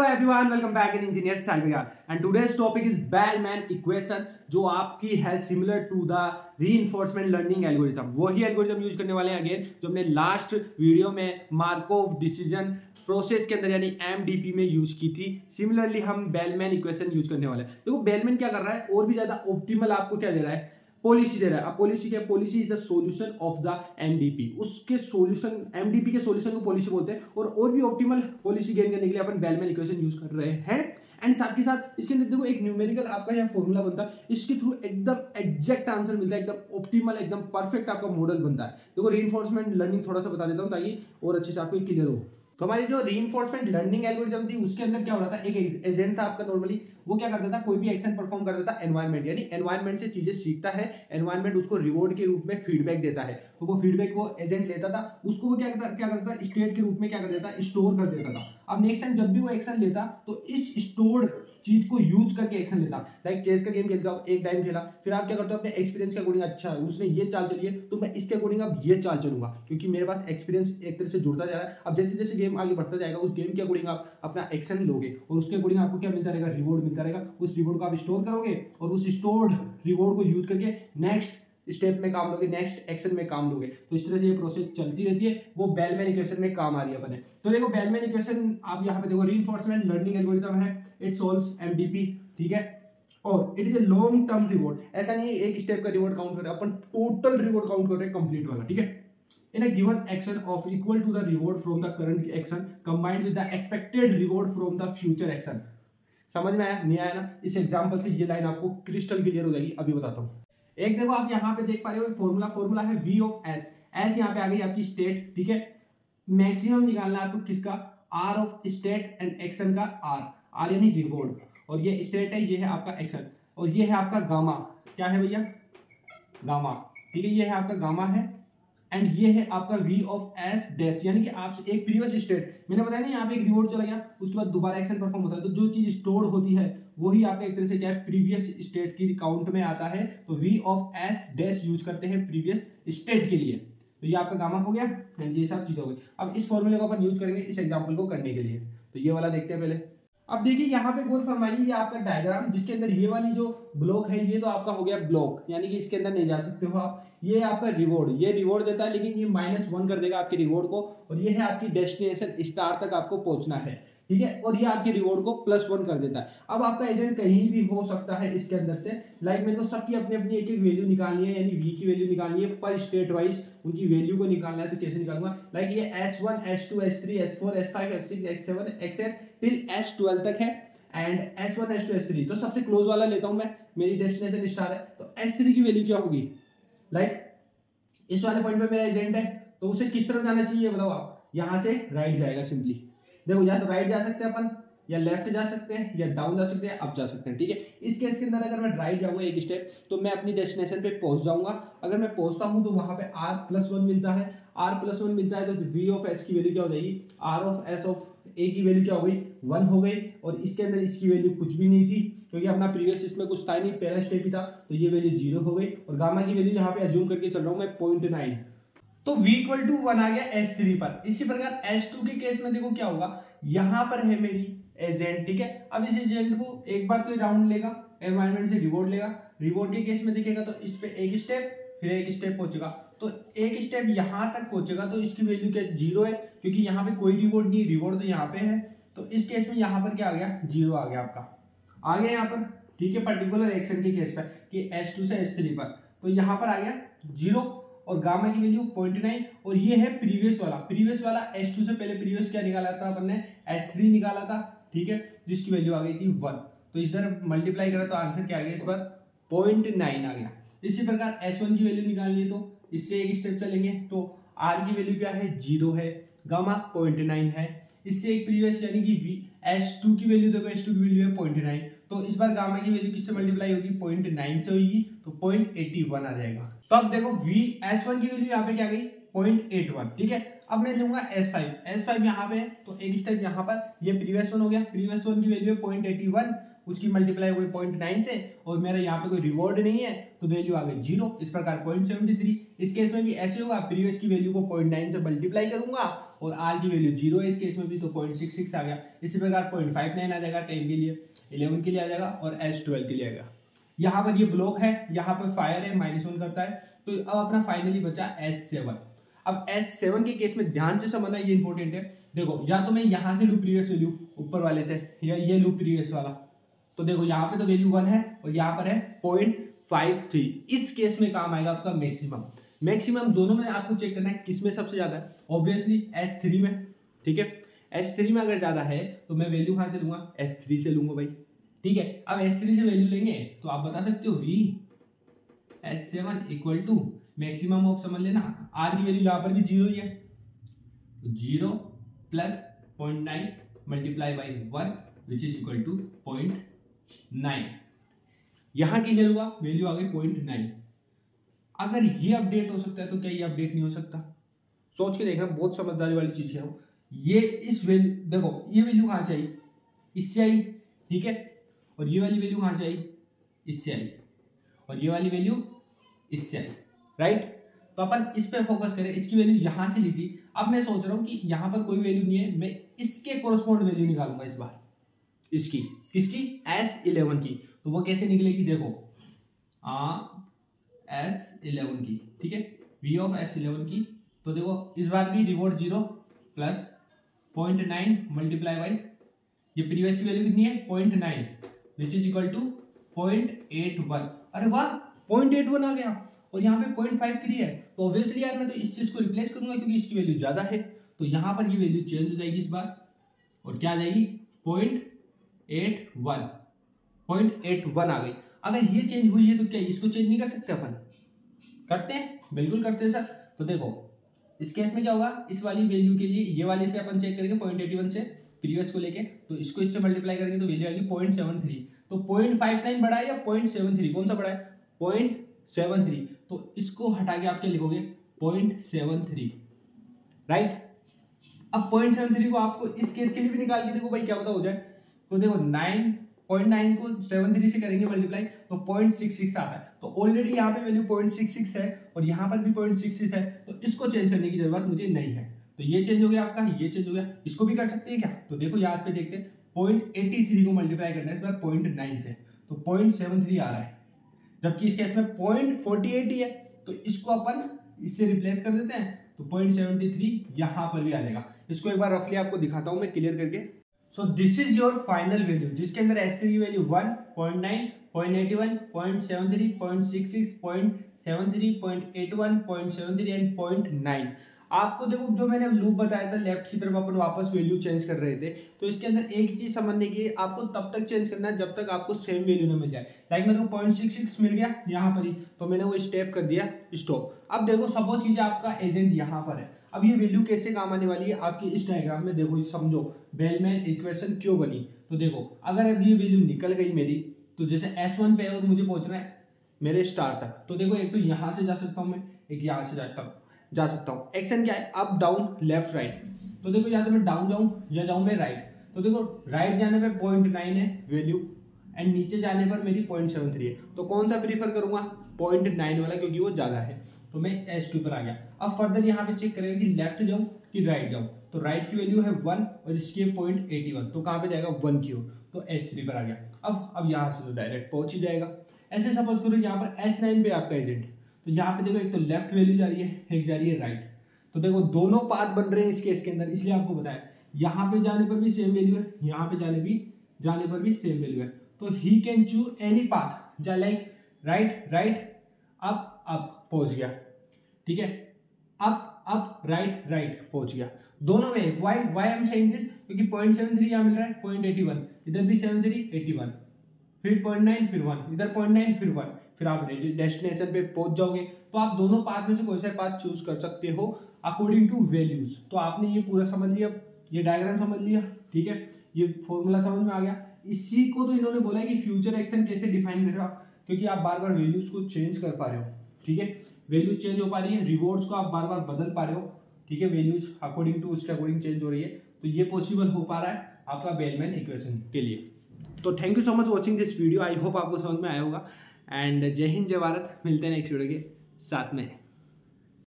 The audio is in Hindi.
Hello everyone, welcome back in Engineer Salvigar and today's topic is Bellman equation जो आपकी है similar to the reinforcement learning algorithm। वही algorithm यूज करने वाले हैं अगेन जो हमने लास्ट वीडियो में मार्कोव डिसीजन प्रोसेस के अंदर यानी MDP में यूज की थी। सिमिलरली हम बेलमैन इक्वेशन यूज करने वाले हैं। देखो बेलमैन क्या कर रहा है और भी ज्यादा ऑप्टिमल आपको क्या दे रहा है, पॉलिसी दे रहा है। अब पॉलिसी क्या है? Policy is the solution of the MDP. उसके सॉल्यूशन एमडीपी के सॉल्यूशन को पॉलिसी बोलते हैं और भी ऑप्टिमल पॉलिसी गेन करने के लिए अपन बेलमैन इक्वेशन यूज कर रहे हैं। एंड साथ के साथ इसके अंदर देखो एक न्यूमेरिकल आपका यहाँ फॉर्मूला बनता है, इसके थ्रू एकदम एग्जैक्ट आंसर मिलता है, एकदम ऑप्टिमल एकदम परफेक्ट आपका मॉडल बनता है। देखो रीइंफोर्समेंट लर्निंग थोड़ा सा बता देता हूँ ताकि और अच्छे से आपको क्लियर हो। तो हमारी जो रीइंफोर्समेंट लर्निंग एल्गोरिथम थी उसके अंदर क्या हो रहा था, एक एजेंट था आपका नॉर्मली, वो क्या करता था, कोई भी एक्शन परफॉर्म करता था एनवायरनमेंट, यानी एनवायरनमेंट से चीजें सीखता है, एनवायरनमेंट उसको रिवॉर्ड के रूप में फीडबैक देता है। तो वो फीडबैक वो एजेंट लेता था, उसको वो क्या करता था, स्टेट के रूप में क्या कर देता, स्टोर कर देता था। अब नेक्स्ट टाइम जब भी वो एक्शन लेता तो इस स्टोर्ड चीज को यूज करके एक्शन लेता। लाइक चेस का गेम खेलता हो, एक टाइम खेला, फिर आप क्या करते हो अपने एक्सपीरियंस के अकॉर्डिंग, अच्छा उसने ये चाल चली है तो मैं इसके अकॉर्डिंग अब ये चाल चलूंगा, क्योंकि मेरे पास एक्सपीरियंस एक तरह से जुड़ता जा रहा है। अब जैसे जैसे गेम आगे बढ़ता जाएगा उस गेम के अकॉर्डिंग आप अपना एक्शन लोगे और उसके अकॉर्डिंग आपको क्या मिलता रहेगा, रिवॉर्ड मिलता रहेगा। उस रिवॉर्ड को आप स्टोर करोगे और उस स्टोर्ड रिवॉर्ड को यूज करके नेक्स्ट स्टेप में काम लोगे, नेक्स्ट एक्शन में काम लोगे। तो इस तरह से ये प्रोसेस चलती रहती है, वो बेलमैन इक्वेशन में काम आ रही है अपने। तो देखो बेलमैन इक्वेशन आप यहाँ पे देखो रीइंफोर्समेंट लर्निंग एल्गोरिथम है, इट सॉल्व्स एमडीपी, ठीक है, और it is a long term reward. ऐसा नहीं है एक स्टेप का रिवॉर्ड काउंट कर रहे हैं, अपन टोटल रिवॉर्ड काउंट कर रहे हैं, कंप्लीट वाला, ठीक है। In a given action of equal to the reward from the current action combined with the expected reward from the future action। समझ में आया? नहीं आया ना? इस एग्जांपल से ये लाइन आपको क्रिस्टल क्लियर हो जाएगी। अभी बताता हूँ। एक देखो आप यहाँ पे देख पा रहे हो फॉर्मूला है V ऑफ S। S यहाँ पे आ गई आपकी स्टेट, ठीक है। मैक्सिमम निकालना है आपको किसका, R of state and action का R यानी रिवॉर्ड, और ये स्टेट है, ये है आपका एक्शन, और ये है आपका गामा। क्या है भैया? गामा, ठीक है, ये है आपका गामा है, एंड ये है आपका V ऑफ S डैश, यानी कि आप एक प्रीवियस स्टेट, मैंने बताया ना यहाँ पे एक रिवॉर्ड चला गया, उसके बाद दोबारा एक्शन परफॉर्म होता है, तो जो चीज स्टोर होती है वही आपका एक तरह से क्या है, प्रीवियस स्टेट की काउंट में आता है। तो V of S dash use करते हैं प्रीवियस स्टेट के लिए। तो ये आपका गामा हो गया एंड ये सब चीजें हो गई। अब इस फॉर्मूले को अपन यूज करेंगे इस एग्जाम्पल को करने के लिए। तो ये वाला देखते हैं पहले। अब देखिए यहाँ पे गौर फरमाइए, ये आपका डायग्राम जिसके अंदर ये वाली जो ब्लॉक है, ये तो आपका हो गया ब्लॉक, यानी कि इसके अंदर नहीं जा सकते हो आप। ये आपका रिवॉर्ड, ये रिवॉर्ड देता है, लेकिन ये -1 कर देगा आपके रिवॉर्ड को, और ये है आपकी डेस्टिनेशन स्टार तक आपको पहुंचना है, ठीक है, और ये आपके रिवॉर्ड को +1 कर देता है। अब आपका एजेंट कहीं भी हो सकता है इसके अंदर से, लाइक मेरे को सबकी अपनी अपनी एक एक वैल्यू निकालनी है, यानी V की वैल्यू निकालनी है पर स्टेट वाइज, उनकी वैल्यू को निकालना है। तो कैसे निकालूंगा, लाइक ये S1 S2 S3 S4 S5 S6 S7 X8 till S12 तक है, एंड S1 S2 S3, तो सबसे क्लोज वाला लेता हूं मैं, मेरी डेस्टिनेशन स्टार है, तो S3 की वैल्यू क्या होगी, लाइक इस वाले पॉइंट पे मेरा एजेंट है, तो उसे किस तरफ जाना चाहिए बताओ आप, यहां से राइट जाएगा सिंपली। देखो या तो राइट जा सकते हैं अपन, या लेफ्ट जा सकते हैं, या डाउन जा सकते हैं, अप जा सकते हैं, ठीक है। इस केस के अंदर अगर मैं राइट जाऊंगा एक स्टेप तो मैं अपनी डेस्टिनेशन पे पहुंच जाऊंगा। अगर मैं पहुंचता हूं तो वहां पे R+1 मिलता है, R+1 मिलता है तो V ऑफ S की वैल्यू क्या हो जाएगी, R of S of A की वैल्यू क्या हो गई, 1 हो गई, और इसके अंदर इसकी वैल्यू कुछ भी नहीं थी क्योंकि अपना प्रीवियस इसमें कुछ था नहीं, पहला स्टेप ही था, तो ये वैल्यू 0 हो गई, और गामा की वैल्यू यहाँ पे अज्यूम करके चल रहा हूँ मैं 0.9, तो V = 1 आ गया S3 पर। इसी प्रकार S2 के केस में देखो क्या होगा, यहाँ पर है मेरी एजेंट, ठीक है। अब इस एजेंट को एक बार तो राउंड लेगा, एनवायरनमेंट से रिवॉर्ड लेगा, रिवॉर्ड के केस में देखेगा तो इस पे एक स्टेप, फिर एक स्टेप पहुंचेगा, तो एक स्टेप यहां तक पहुंचेगा, तो इसकी वैल्यू क्या 0 है, क्योंकि यहाँ पे कोई रिवॉर्ड नहीं, रिवॉर्ड तो यहाँ पे है, तो इस केस में यहाँ पर क्या आ गया, 0 आ गया आपका, आ गया यहाँ पर, ठीक है, पर्टिकुलर एक्शन के केस पर कि S2 से S3 पर, तो यहाँ पर आ गया 0, और गामा की वैल्यू 0.9, और ये है प्रीवियस वाला S2 से पहले प्रीवियस क्या निकाला था अपन ने, S3 निकाला था, ठीक है, जिसकी वैल्यू आ गई थी 1, तो इस तरह मल्टीप्लाई करा तो आंसर क्या आ गया इस बार 0.9 आ गया। इसी प्रकार S1 की वैल्यू निकालनी है तो इससे एक स्टेप चलेंगे, तो R की वैल्यू क्या है, 0 है, गामा 0.9 है, इससे एक प्रीवियस यानी कि S2 की वैल्यू देखो, S2 की वैल्यू है 0.9, तो इस बार गामा की वैल्यू किससे मल्टीप्लाई होगी, 0.9 से होगी, तो 0.81 आ जाएगा। तो अब देखो S1 की वैल्यू यहाँ पे क्या गई, 0.81, ठीक है। अब मैं लूंगा S5 यहाँ पे है, तो एक स्टेप यहाँ पर, ये प्रीवियस वन हो गया, प्रीवियस वन की वैल्यू है 0.81, उसकी मल्टीप्लाई हुई 0.9 से और मेरा यहाँ पे कोई रिवॉर्ड नहीं है तो वैल्यू आ गई 0। इस प्रकार 0.73। इस केस में भी ऐसे होगा, प्रीवियस की वैल्यू को 0.9 से मल्टीप्लाई करूंगा और आर की वैल्यू 0 है इस केस में भी, तो 0.66 आ गया। इसी प्रकार 0.59 आ जाएगा 10 के लिए, 11 के लिए आ जाएगा और S12 के लिए आएगा। यहाँ पर ये ब्लॉक है, यहाँ पर फायर है, -1 करता है। तो अब अपना फाइनली बचा S7। अब S7 के केस में ध्यान से समझना, ये इंपॉर्टेंट है। देखो या तो मैं यहाँ से लूँ प्रीवियस वैल्यू ऊपर वाले से, या ये लूँ प्रीवियस वाला। तो देखो यहाँ पे तो वैल्यू 1 है और यहाँ पर है 0.53। इस केस में काम आएगा आपका मैक्सिमम। मैक्सिमम दोनों में आपको चेक करना है किस में सबसे ज्यादा है, ऑब्वियसली S3 में। ठीक है, S3 में अगर ज्यादा है तो मैं वैल्यू कहाँ से लूंगा, S3 से लूंगा भाई। ठीक है, अब S3 से वैल्यू लेंगे तो आप बता सकते हो V S7 equal to maximum of, समझ लेना R की वैल्यू यहाँ पर भी 0 ही है, 0 plus 0.9 multiply by 1 which is equal to 0.9। यहाँ क्लियर हुआ, वैल्यू आ गई 0.9। अगर ये अपडेट हो सकता है तो क्या ये अपडेट नहीं हो सकता? सोच के देखना, बहुत समझदारी वाली चीज है। ये इस वैल्यू, देखो ये वैल्यू कहाँ से आई, इससे आई। ठीक है, और ये वाली वैल्यू कहाँ से आई, इससे आई, और ये वाली वैल्यू इससे आई, राइट। तो अपन इस पे फोकस करें, इसकी वैल्यू यहां से ली थी। अब मैं सोच रहा हूं कि यहां पर कोई वैल्यू नहीं है, मैं इसके कोरस्पॉन्ड वैल्यू निकालूंगा इस बार, इसकी किसकी, S11 की। तो वो कैसे निकलेगी, देखो S11 की, ठीक है, V ऑफ S11 की। तो देखो इस बार भी रिवॉर्ड 0 प्लस 0.9 मल्टीप्लाई बाई, ये प्रीवियस की वैल्यू कितनी है 0.9 विच इज इक्वल टू 0.81। अरे वाह 0.81 आ गया और यहाँ पे 0.53 है। तो ऑब्वियसली यार मैं तो इस चीज को रिप्लेस करूंगा क्योंकि इसकी वैल्यू ज्यादा है। तो यहाँ पर ये वैल्यू चेंज हो जाएगी इस बार, और क्या आ जाएगी 0.81 आ गई। अगर ये चेंज हुई है तो क्या इसको चेंज नहीं कर सकते अपन? करते हैं, बिल्कुल करते हैं सर। तो देखो इस केस में क्या होगा, इस वाली वैल्यू के लिए ये वाले से अपन चेक करेंगे 0.81 से प्रीवियस को लेके, तो इसको इससे मल्टीप्लाई करेंगे तो वैल्यू आएगी 0.73। तो 0.59 बड़ा है या 0.73, कौन सा बड़ा है, 0.73। तो इसको हटा के आप क्या लिखोगे 0.73, राइट। अब 0.73 को आपको इस केस के लिए भी निकाल के देखो भाई क्या पता हो जाए। तो देखो 9.9 को 73 से करेंगे मल्टीप्लाई तो 0.66 आता है। तो ऑलरेडी यहाँ पे वैल्यू 0.66 है और यहाँ पर भी 0.66 है, तो इसको चेंज करने की जरूरत मुझे नहीं है। तो ये चेंज हो गया आपका, ये चेंज हो गया, इसको भी कर सकते हैं क्या? तो देखो यहाँ पे देखते हैं 0.83 को मल्टीप्लाई करना है इस बार 0.9 से, तो 0.73 आ रहा है, जबकि इस केस में 0.48 ही है। तो इसको अपन इससे रिप्लेस कर देते हैं तो 0.73 यहाँ पर भी आ जाएगा। इसको एक बार रफली आपको दिखाता हूँ मैं क्लियर करके। So this is your final value, जिसके अंदर S3 की वैल्यू 1, 0.9, 0.81, 0.73, 0.66, 0.73, 0.81, 0.73 एंड 0.9। आपको देखो जो मैंने लूप बताया था लेफ्ट की तरफ अपन वापस वैल्यू चेंज कर रहे थे, तो इसके अंदर एक चीज समझने की, आपको तब तक चेंज करना है जब तक आपको सेम वैल्यू ना मिल जाए। लाइक मेरे को 0.66 मिल गया यहाँ पर ही, तो मैंने वो स्टेप कर दिया स्टॉप। अब देखो सपोज कीजिए आपका एजेंट यहाँ पर है, अब ये वैल्यू कैसे काम आने वाली है आपकी इस डायग्राम में, देखो समझो बेलमैन इक्वेशन क्यों बनी। तो देखो अगर अब ये वैल्यू निकल गई मेरी, तो जैसे S1 पे और मुझे पहुंचना है मेरे स्टार तक, तो देखो एक तो यहाँ से जा सकता हूँ मैं, एक यहाँ से जा सकता हूँ। एक्शन क्या है, अप डाउन लेफ्ट राइट। तो देखो या तो मैं डाउन जाऊँ या जाऊँ मैं राइट। तो देखो राइट जाने पे 0.9 है वैल्यू एंड नीचे जाने पर मेरी 0.73 है। तो कौन सा प्रीफर करूंगा, 0.9 वाला, क्योंकि वो ज्यादा है। तो मैं S2 पर आ गया। अब फर्दर यहाँ पे चेक करेगा कि लेफ्ट जाऊँ कि राइट जाऊँ। तो राइट की वैल्यू है 1 और इसकी है 0.81, तो कहाँ पे जाएगा 1 की ओर, तो S3 पर आ गया। अब यहाँ से तो डायरेक्ट पहुंच ही जाएगा। ऐसे सपोज करो यहाँ पर S9 पे आपका एजेंट, तो यहाँ पे देखो एक तो लेफ्ट वैल्यू जा रही है, एक जा रही है राइट। तो देखो दोनों पाथ बन रहे हैं इस केस के अंदर, इसलिए आपको बताया यहाँ पे जाने पर भी सेम वैल्यू है, यहाँ पे जाने पर भी सेम वैल्यू है। तो he can choose any path, like right up पहुंच गया, ठीक है, अप राइट पहुंच गया। दोनों में why I am saying this, क्योंकि 0.73 यहाँ मिल रहा है, 0.81 इधर भी 73 81, फिर 0.9 फिर 1 इधर 0.9 फिर 1, फिर आप डेस्टिनेशन पे पहुंच जाओगे। तो आप दोनों पाथ में से कोई सा पाथ चूज कर सकते हो अकॉर्डिंग टू वैल्यूज। तो आपने ये पूरा समझ लिया, ये डायग्राम समझ लिया, ठीक है, ये फॉर्मूला समझ में आ गया। इसी को तो इन्होंने बोला है कि फ्यूचर एक्शन कैसे डिफाइन कर रहे हो, क्योंकि आप बार बार वैल्यूज को चेंज कर पा रहे हो, ठीक है, वैल्यूज चेंज हो पा रही है, रिवॉर्ड्स को आप बार बार बदल पा रहे हो, ठीक है, वैल्यूज अकॉर्डिंग टू उसके अकॉर्डिंग चेंज हो रही है। तो ये पॉसिबल हो पा रहा है आपका बेलमैन इक्वेशन के लिए। तो thank you so much watching this video, I hope आपको समझ में आया होगा। एंड जय हिंद जय भारत, मिलते हैं नेक्स्ट वीडियो के साथ में।